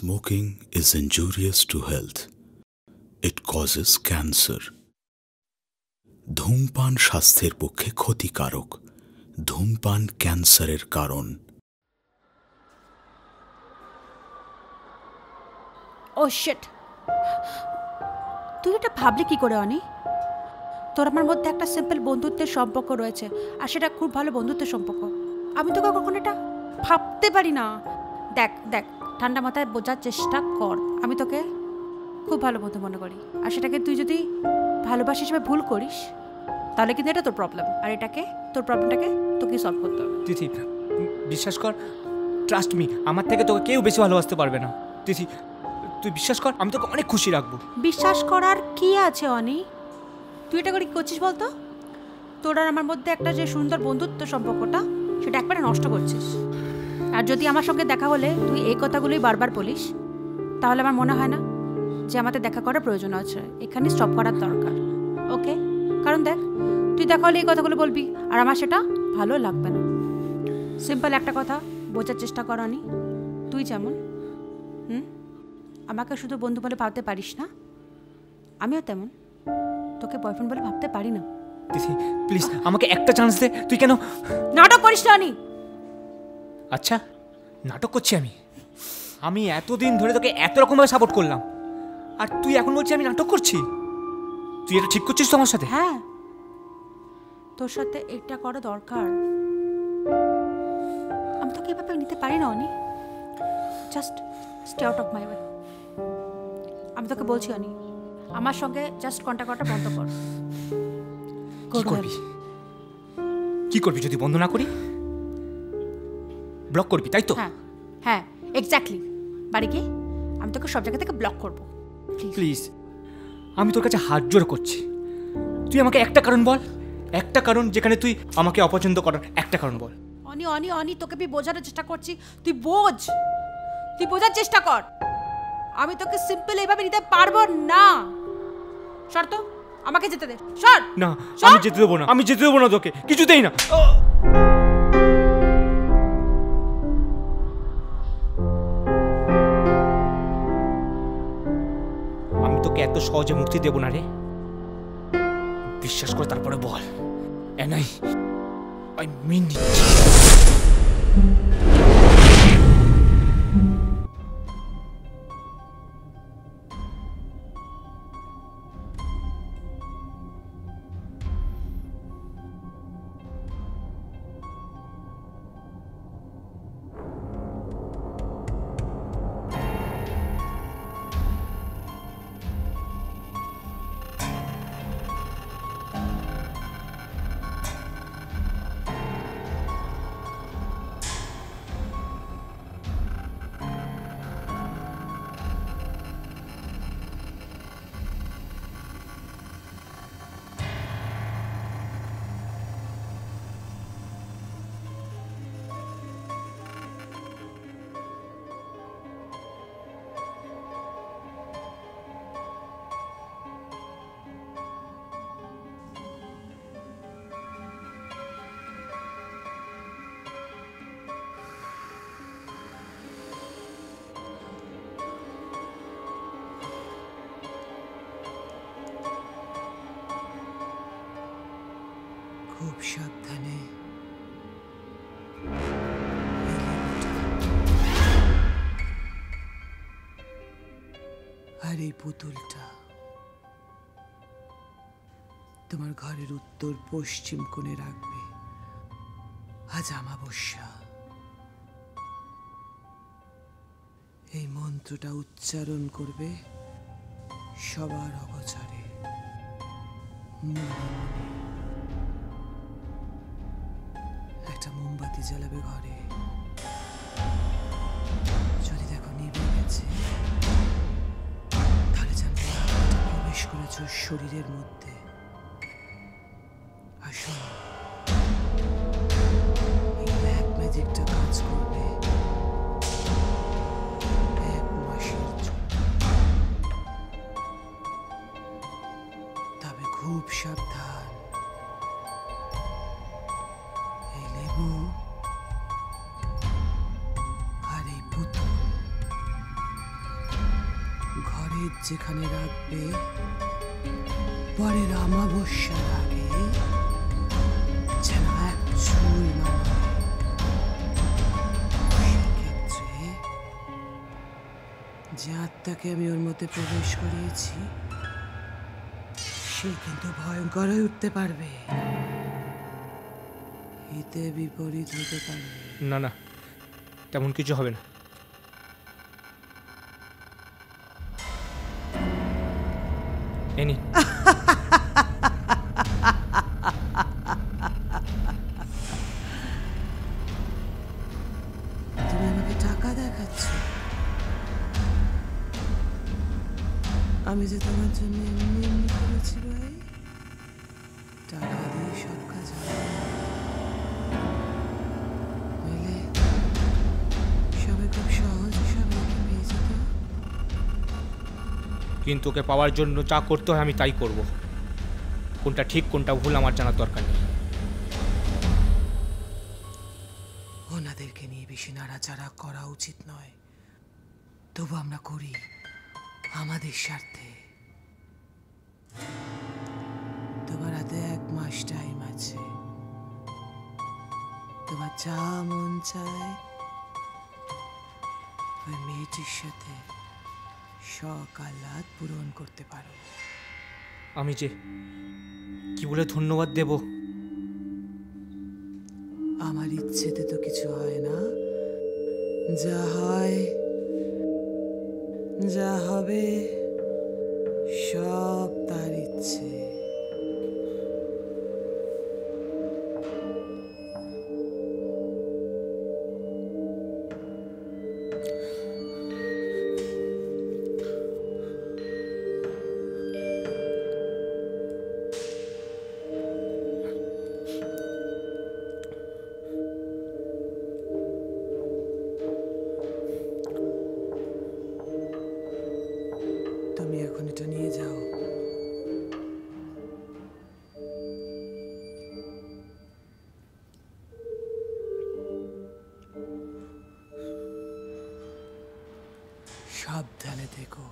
Smoking is injurious to health. It causes cancer. ধূমপান স্বাস্থ্যের পক্ষে ক্ষতিকারক। ধূমপান ক্যান্সারের কারণ। ও শিট, তুই এটা ভাবলি কি করে অনি? তোর আমার মধ্যে একটা সিম্পল বন্ধুত্বের সম্পর্ক রয়েছে, আর সেটা খুব ভালো বন্ধুত্বের সম্পর্ক। আমি তোকে কখনো এটা ভাবতে পারি না। দেখ দেখ, ঠান্ডা মাথায় বোঝার চেষ্টা কর। আমি তোকে খুব ভালো বন্ধু মনে করি, আর সেটাকে তুই যদি ভালোবাসা হিসেবে ভুল করিস তাহলে কিন্তু এটা তোর প্রবলেম, আর এটাকে তোর প্রবলেমটাকে তোকে সলভ করতে হবে। তিথি বিশ্বাস কর, ট্রাস্ট মি, আমার থেকে তোকে কেউ বেশি ভালোবাসতে পারবে না। তিথি তুই বিশ্বাস কর, আমি তোকে অনেক খুশি রাখবো। বিশ্বাস করার কি আছে অনি? তুই এটা করে কি করছিস বলতো? তোর আর আমার মধ্যে একটা যে সুন্দর বন্ধুত্ব সম্পর্কটা, সেটা একবারে নষ্ট করছিস। আর যদি আমার সঙ্গে দেখা হলে তুই এই কথাগুলোই বারবার বলিস, তাহলে আমার মনে হয় না যে আমাদের দেখা করার প্রয়োজন আছে, এখানে স্টপ করার দরকার। ওকে? কারণ দেখ, তুই দেখা হলে এই কথাগুলো বলবি, আর আমার সেটা ভালো লাগবে না। সিম্পল একটা কথা বোঝার চেষ্টা কর অনি, তুই যেমন আমাকে শুধু বন্ধু বলে ভাবতে পারিস না, আমিও তেমন তোকে বয়ফ্রেন্ড বলে ভাবতে পারি না। তিথি প্লিজ আমাকে একটা চান্স দে। তুই কেন নাটক করিস না অনি? আচ্ছা, নাটক করছি আমি? আমি এতদিন ধরে তোকে এত রকমভাবে সাপোর্ট করলাম, আর তুই এখন বলছিস আমি নাটক করছি? তুই এটা ঠিক করছিস তো আমার সাথে? হ্যাঁ, তোর সাথে এটা করা দরকার। আমি তোকে এভাবে নিতে পারি না Oni. Just stay out of my way. আমি তোকে বলছি অনি, আমার সঙ্গে জাস্ট কন্ট্যাক্ট করাটা বন্ধ কর। কি করবি? কি করবি যদি বন্ধ না করি? ব্লক করবি তাই তো? হ্যাঁ হ্যাঁ, এক্স্যাক্টলি। বাড়ি গিয়ে আমি তোকে সব জায়গা থেকে ব্লক করবো। প্লিজ, আমি তোর কাছে হাত জোড় করছি, তুই আমাকে একটা কারণ বল, একটা কারণ যেখানে তুই আমাকে অপছন্দ করার একটা কারণ বল। অনি অনি অনি, তোকে আমি বোঝানোর চেষ্টা করছি, তুই বোঝ, তুই বোঝার চেষ্টা কর। আমি তোকে সিম্পল এইভাবে নিতে পারবো না। সর তো, আমাকে যেতে দে। সর না, আমি যেতে দেবো না, আমি যেতে দেবো না তোকে, কিছুতেই না। আমি তোকে এত সহজে মুক্তি দেব না রে, বিশ্বাস করে তারপরে বল। এনাই আই মিন ইট। খুব সাবধানে। আর এই পুতুলটা তোমার ঘরের উত্তর পশ্চিম কোণে রাখবে। আজ অমাবস্যা। এই মন্ত্রটা উচ্চারণ করবে সবার অগোচরে, মনে মনে। একটা মোমবাতি জ্বালাবে ঘরে। যদি দেখো নিভে গেছে, তাহলে জানবে প্রবেশ করেছ শরীরের মধ্যে। আসো, এই ব্ল্যাক ম্যাজিকটা কাজ করবে 1 মাসের জন্য। তবে খুব সাবধান। এই লেবু আর এই পুতুল শহীদ যেখানে রাখবে পরের অমাবস্যার আগে যেন এক চুল না নড়ে। সেক্ষেত্রে যে আত্মাকে আমি ওর মধ্যে প্রবেশ করিয়েছি সে কিন্তু ভয়ঙ্কর হয়ে উঠতে পারবে, হিতে বিপরীত হতে পারবে। না না, তেমন কিছু হবে না। এনি তুমি আমাকে টাকা দেখাচ্ছ? আমি যে তোমার জন্য এমনি এমনি করেছি ভাই, টাকা দিয়ে সব কাজ হয় না। নইলে সবাই খুব সহজে সবাইকে পেয়ে যেত। কিন্তু ওকে পাওয়ার জন্য যা করতে হয় আমি তাই করব। কোনটা ঠিক কোনটা ভুল আমার জানার দরকার নেই। ওনাদেরকে নিয়ে বেশি নাড়াচাড়া করা উচিত নয়, তবু আমরা করি আমাদের স্বার্থে। তোমার হাতে 1 মাস টাইম আছে। তোমার যা মন চায় ওই মেয়েটির সাথে সকালাত পূরণ করতে পারো। আমি যে কি বলে ধন্যবাদ দেব? আমার ইচ্ছেতে তো কিছু হয় না, যা হয় যা হবে সব তার ইচ্ছে। তুমি এখন এটা নিয়ে যাও। সাবধানে থেকো।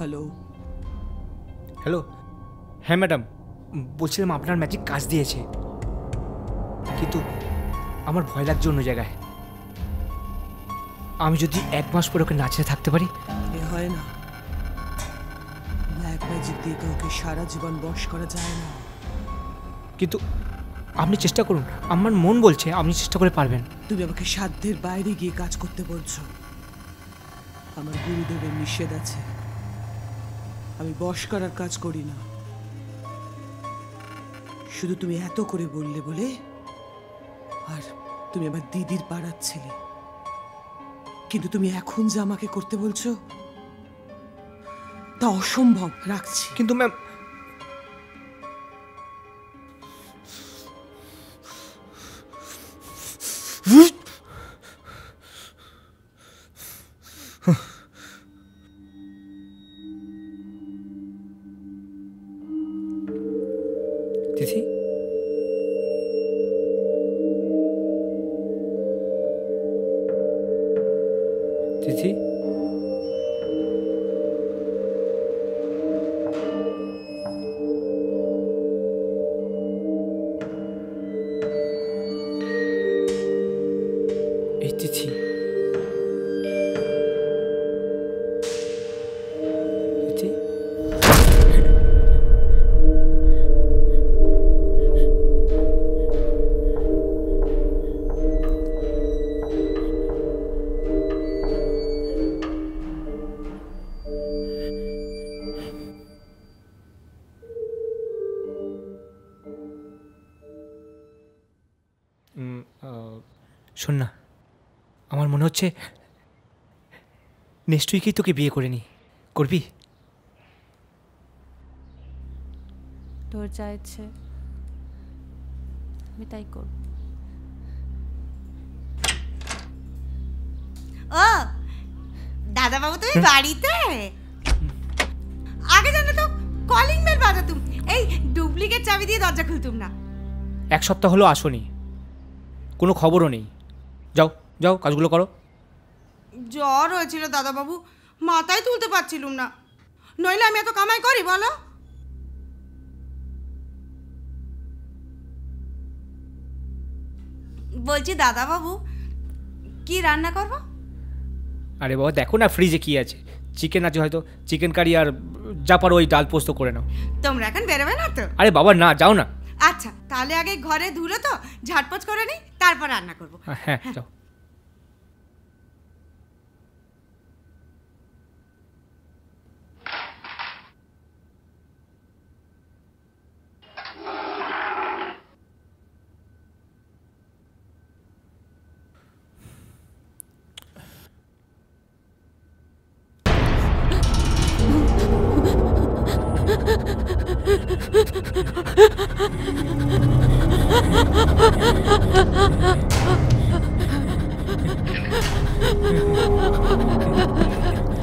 Hello, hello. হ্যাঁ ম্যাডাম, বলছিলাম আপনার ম্যাজিক কাজ দিয়েছে, কিন্তু আমার ভয় লাগছে অন্য জায়গায়। আমি যদি 1 মাস পরে ওকে নাচতে থাকতে পারি। এ হয় না, ব্ল্যাক ম্যাজিক দিয়ে কাউকে সারা জীবন বশ করা যায় না। কিন্তু আপনি চেষ্টা করুন, আমার মন বলছে আপনি চেষ্টা করে পারবেন। তুমি আমাকে সাধ্যের বাইরে গিয়ে কাজ করতে বলছো। আমার গুরুদেবের নিষেধ আছে, আমি বশ করার কাজ করি না। শুধু তুমি এত করে বললে বলে, আর তুমি আমার দিদির পাড়ার ছেলে, কিন্তু তুমি এখন যা আমাকে করতে বলছো তা অসম্ভব। রাখছি। কিন্তু ম্যাম, তিথি, তিথি, এই তিথি, তিথি, শোন না, আমার মনে হচ্ছে নেক্সট উইকেই তোকে বিয়ে করে নি। করবি? তোর যা ইচ্ছে আমি তাই করব। ও দাদাবাবু, তুমি বাড়িতে? আগে জানো তো কলিং বেল বাজাতুম, এই ডুপ্লিকেট চাবি দিয়ে দরজা খুলতুম না। 1 সপ্তাহ হলো আসোনি, কোনো খবরও নেই। যাও যাও, কাজগুলো করো। জ্বর হয়েছিল দাদাবাবু, মাথায় তুলতে পারছিলুম না, নইলে আমি এত কামাই করি বলো? বলছি দাদাবাবু, কি রান্না করবো? আরে বাবা দেখো না ফ্রিজে কি আছে, চিকেন আছে হয়তো, চিকেন কারি আর যা পারো ওই ডাল পোস্ত করে নাও। তোমরা এখন বেরোবে না তো? আরে বাবা না, যাও না। আচ্ছা তাহলে আগে ঘরে ধুলো তো ঝাটপট করে নিই, তারপর রান্না করবো। হ্যাঁ যাও।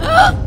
Ah!